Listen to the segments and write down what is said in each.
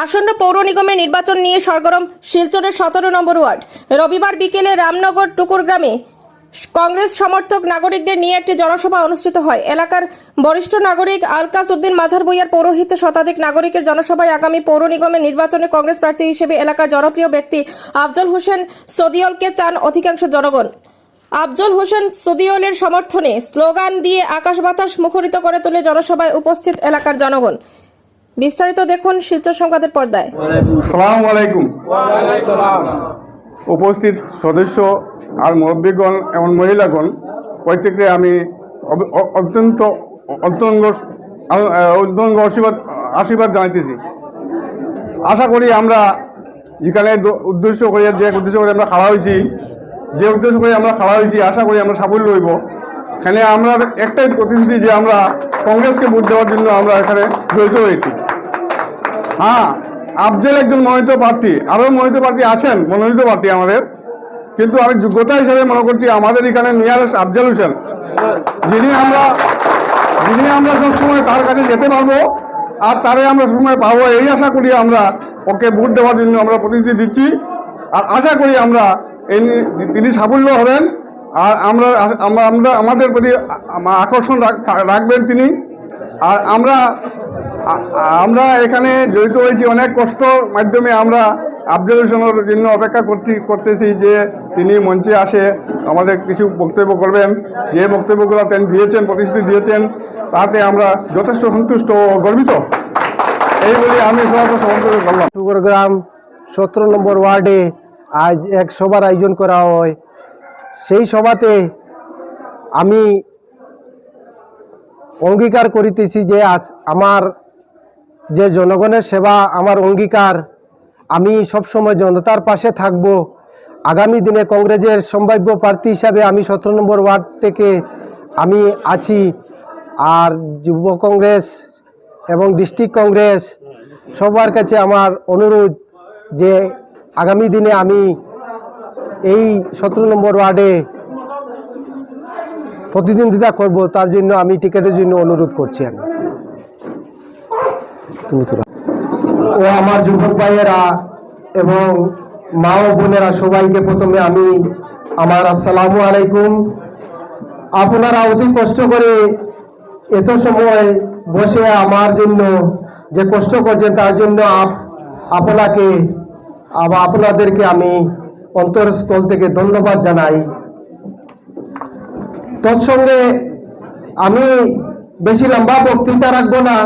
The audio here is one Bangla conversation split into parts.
আসন্ন পৌর নিগমের নির্বাচন নিয়ে সরগরম শিলচরের 17 নম্বর ওয়ার্ড। রবিবার বিকেলে রামনগর টুকুর গ্রামে কংগ্রেস সমর্থক নাগরিকদের নিয়ে একটি জনসভা অনুষ্ঠিত হয়। এলাকার বরিষ্ঠ নাগরিক আলকাস উদ্দিন মাঝার বইয়ার পৌরোহিত্যে শতাধিক নাগরিকের জনসভায় আগামী পৌর নিগমের নির্বাচনে কংগ্রেস প্রার্থী হিসেবে এলাকার জনপ্রিয় ব্যক্তি আফজল হোসেন সদিয়লকে চান অধিকাংশ জনগণ। আফজল হোসেন সদিয়লের সমর্থনে স্লোগান দিয়ে আকাশ বাতাস মুখরিত করে তোলে জনসভায় উপস্থিত এলাকার জনগণ। বিস্তারিত দেখুন শিলচর সংবাদের পর্দায়। আসসালামু আলাইকুম। উপস্থিত সদস্য আর মুরব্বীগণ এবং মহিলাগণ প্রত্যেককে আমি অত্যন্ত আশীর্বাদ জানাইতেছি। আশা করি আমরা যেখানে উদ্দেশ্য করে আমরা খাওয়া হয়েছি, আশা করি আমরা সাফল্য হইব। এখানে আমরা একটাই প্রতিশ্রুতি যে আমরা কংগ্রেসকে ভোট দেওয়ার জন্য আমরা এখানে জড়িত হয়েছি। হ্যাঁ, আফজল একজন মনোনীত প্রার্থী, আরও মনোনীত প্রার্থী আছেন মনোনীত প্রার্থী আমাদের, কিন্তু আমি যোগ্যতা হিসেবে মনে করছি আমাদের এখানে নিয়ারেস্ট আফজল হোসেন, যিনি আমরা সবসময় তার কাছে যেতে পারবো আর তারে আমরা সবসময় পাবো, এই আশা করি আমরা ওকে ভোট দেওয়ার জন্য আমরা প্রতিশ্রুতি দিচ্ছি। আর আশা করি আমরা তিনি সাফল্য হবেন আর আমরা আমাদের প্রতি আকর্ষণ রাখবেন তিনি। আর আমরা এখানে জড়িত হয়েছি অনেক কষ্ট মাধ্যমে। আমরা আফজল হোসেনের জন্য অপেক্ষা করতেছি যে তিনি মঞ্চে আসে আমাদের কিছু বক্তব্য করবেন। যে বক্তব্যগুলো তিনি দিয়েছেন, প্রতিশ্রুতি দিয়েছেন, তাতে আমরা যথেষ্ট সন্তুষ্ট ও গর্বিত। এই বলে আমি সবাইকে সমর্থন করলাম। টুকুরগ্রাম 17 নম্বর ওয়ার্ডে আজ এক সভার আয়োজন করা হয়। সেই সভাতে আমি অঙ্গীকার করিতেছি যে আজ আমার যে জনগণের সেবা আমার অঙ্গীকার, আমি সবসময় জনতার পাশে থাকব। আগামী দিনে কংগ্রেসের সম্ভাব্য প্রার্থী হিসাবে আমি 17 নম্বর ওয়ার্ড থেকে আমি আছি। আর যুব কংগ্রেস এবং ডিস্ট্রিক্ট কংগ্রেস সবার কাছে আমার অনুরোধ যে আগামী দিনে আমি এই 17 নম্বর ওয়ার্ডে প্রতিদ্বন্দ্বিতা করব, তার জন্য আমি টিকিটের জন্য অনুরোধ করছি। ও আমার যুবক ভাইয়েরা এবং মা ও বোনেরা সবাইকে প্রথমে আমি আমার আসসালামু আলাইকুম। আপনারা অতি কষ্ট করে এত সময় বসে আমার জন্য যে কষ্ট করছেন তার জন্য আপনাদেরকে আমি অন্তরস্থল থেকে ধন্যবাদ জানাই। তৎসঙ্গে আমি বেশি লম্বা বক্তৃতা রাখবো না,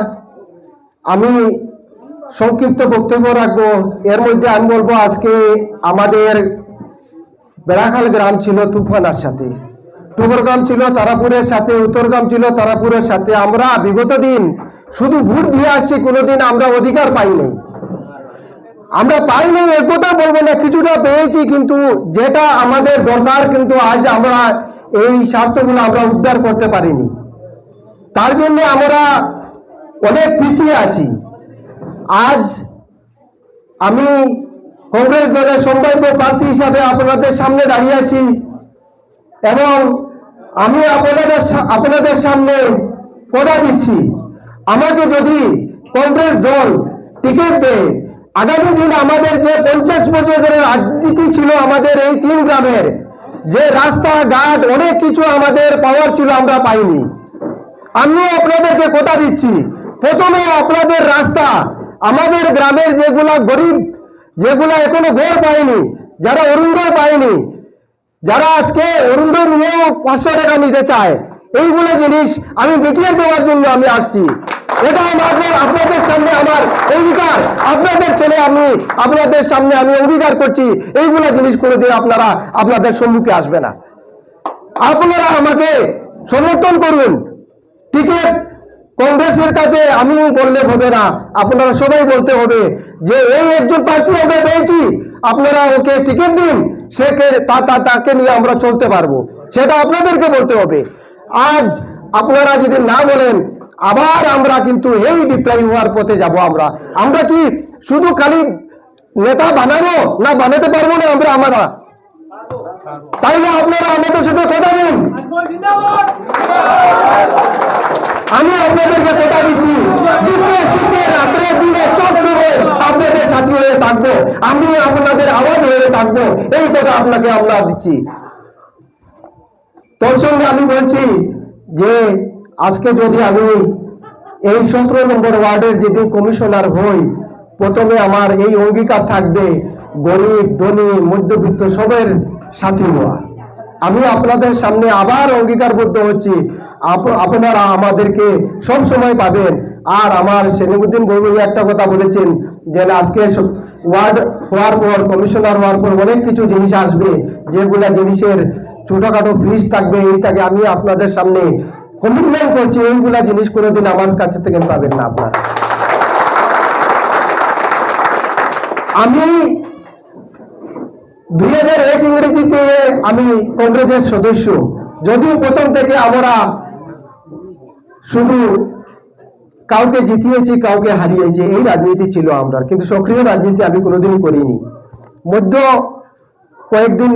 আমি সংক্ষিপ্ত বক্তব্য রাখবো। এর মধ্যে আমি বলবো আজকে আমাদের বেড়াখাল গ্রাম ছিল তুফানার সাথে, টুকুরগ্রাম ছিল তারাপুরের সাথে, উত্তরগ্রাম ছিল তারাপুরের সাথে। আমরা বিগত দিন শুধু ভোট দিয়ে আসছি, কোনোদিন আমরা অধিকার পাইনি। এক কথা বলবো না, কিছুটা পেয়েছি, কিন্তু যেটা আমাদের দরকার কিন্তু আজ আমরা এই স্বার্থগুলো আমরা উদ্ধার করতে পারিনি। তার জন্য আমরা অনেক পিছিয়ে আছি। আজ আমি কংগ্রেস দলের সম্ভাব্য প্রার্থী হিসাবে আপনাদের সামনে দাঁড়িয়ে আছি এবং আমি আপনাদের সামনে কথা দিচ্ছি, আমাকে যদি কংগ্রেস দল টিকিট দেয়, আগামী দিন আমাদের যে 50 বছরের রাজনীতি ছিল আমাদের এই 3 গ্রামের, যে রাস্তাঘাট অনেক কিছু আমাদের পাওয়ার ছিল আমরা পাইনি। আমিও আপনাদেরকে কথা দিচ্ছি, প্রথমে আপনাদের রাস্তা, আমাদের গ্রামের যেগুলা গরিব, যেগুলা এখনো ঘর পায়নি, যারা অরুণোদয় পায়নি, যারা আজকে অরুণোদয় নিয়েও 500 টাকা নিতে চায়, এইগুলো জিনিস আমি মিটিয়ে দেওয়ার জন্য আমি আসছি। এটা আপনাদের সামনে আমার অঙ্গীকার, আপনাদের ছেলে আমি আপনাদের সামনে আমি অঙ্গীকার করছি, এইগুলো জিনিস কোনোদিন আপনাদের সম্মুখে আসবে না। আপনারা আমাকে সমর্থন করুন। টিকিট কংগ্রেসের কাছে আমি বললে হবে না, আপনারা সবাই বলতে হবে যে এই একজন প্রার্থী আমরা পেয়েছি, আপনারা ওকে টিকিট দিন, তাকে নিয়ে আমরা চলতে পারবো, সেটা আপনাদেরকে বলতে হবে। আজ আপনারা যদি না বলেন, আবার আমরা কিন্তু এই বিপ্লবী হওয়ার পথে যাব। আমরা কি শুধু খালি নেতা বানাবো না, বানাতে পারবো না আমরা? তাইলে আপনারা আমাদের সাথে কথা দিন। আমি আপনাদেরকে কথা দিচ্ছি, রাত্রে দিনে সব সময় আপনার আমি আপনাদের আওয়াজ হয়ে থাকবো, এই কথা আপনাকে আমরা দিচ্ছি। তোর সঙ্গে আমি বলছি যে আজকে যদি আমি এই 17 নম্বর ওয়ার্ডের যেদিন কমিশনার হই, প্রথমে আমার এই অঙ্গীকার থাকবে গরিব ধনী মধ্যবিত্ত সবের সাথী হওয়া। আমি আপনাদের সামনে আবার অঙ্গীকারবদ্ধ হচ্ছি, আপনারা আমাদেরকে সব সময় পাবেন। আর আমার সেলিমউদ্দিন বড়ুই একটা কথা বলেছেন যে আজকে ওয়ার্ড হওয়ার পর, কমিশনার হওয়ার পর অনেক কিছু জিনিস আসবে, যেগুলা জিনিসের ছোটখাটো ফিস থাকবে। এইটাকে আমি আপনাদের সামনে কমিটমেন্ট করছি, এইগুলা জিনিস কোনোদিন আমার কাছে থেকে পাবেন না আপনারা। আমি 2001 ইংরেজিতে আমি কংগ্রেসের সদস্য, যদিও প্রথম থেকে আমরা শুধু কাউকে জিতিয়েছি কাউকে হারিয়েছি, এই রাজনীতি ছিল আমরা, কিন্তু সক্রিয় রাজনীতি আমি কোনোদিনই করিনি। মধ্য কয়েকদিন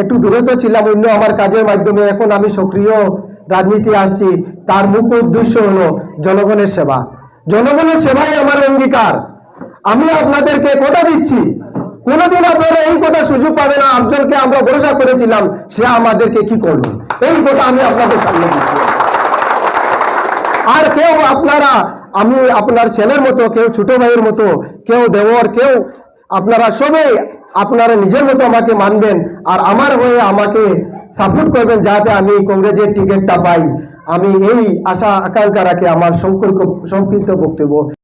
একটু বিরত ছিলাম অন্য আমার কাজের মাধ্যমে, এখন আমি সক্রিয় রাজনীতি আসছি। তার মুখ্য উদ্দেশ্য হলো জনগণের সেবা। জনগণের সেবাই আমার অঙ্গীকার। আমি আপনাদেরকে কথা দিচ্ছি, কোনোদিন আপনারা এই কথা সুযোগ পাবে না একজনকে আমরা ভরসা করেছিলাম সে আমাদেরকে কি করলো, এই কথা আমি আপনাদের সামনে দিচ্ছি। আর কেউ আপনারা, আমি আপনার ছেলের মতো, কেউ ছোট ভাইয়ের মতো, কেউ দেওর, কেউ আপনারা সবাই আপনারা নিজের মতো আমাকে মানবেন আর আমার হয়ে আমাকে সাপোর্ট করবেন যাতে আমি কংগ্রেসের টিকিটটা পাই। আমি এই আশা আকাঙ্ক্ষা রাখে আমার সংক্ষিপ্ত বক্তব্য